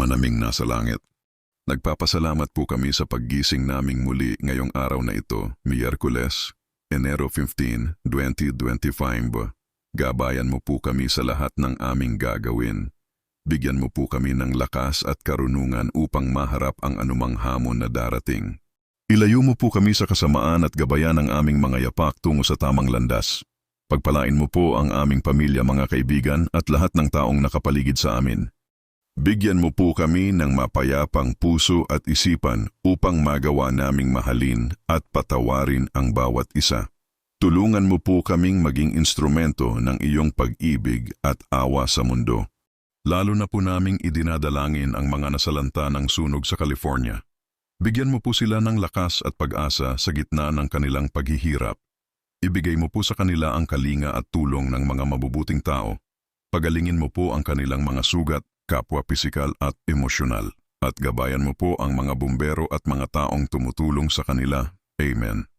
Ama naming nasa langit, nagpapasalamat po kami sa paggising naming muli ngayong araw na ito, Miyerkules, Enero 15, 2025. Gabayan mo po kami sa lahat ng aming gagawin. Bigyan mo po kami ng lakas at karunungan upang maharap ang anumang hamon na darating. Ilayo mo po kami sa kasamaan at gabayan ng aming mga yapak tungo sa tamang landas. Pagpalain mo po ang aming pamilya, mga kaibigan at lahat ng taong nakapaligid sa amin. Bigyan mo po kami ng mapayapang puso at isipan upang magawa naming mahalin at patawarin ang bawat isa. Tulungan mo po kaming maging instrumento ng iyong pag-ibig at awa sa mundo. Lalo na po naming idinadalangin ang mga nasalanta ng sunog sa California. Bigyan mo po sila ng lakas at pag-asa sa gitna ng kanilang paghihirap. Ibigay mo po sa kanila ang kalinga at tulong ng mga mabubuting tao. Pagalingin mo po ang kanilang mga sugat, kapwa pisikal at emosyonal. At gabayan mo po ang mga bumbero at mga taong tumutulong sa kanila. Amen.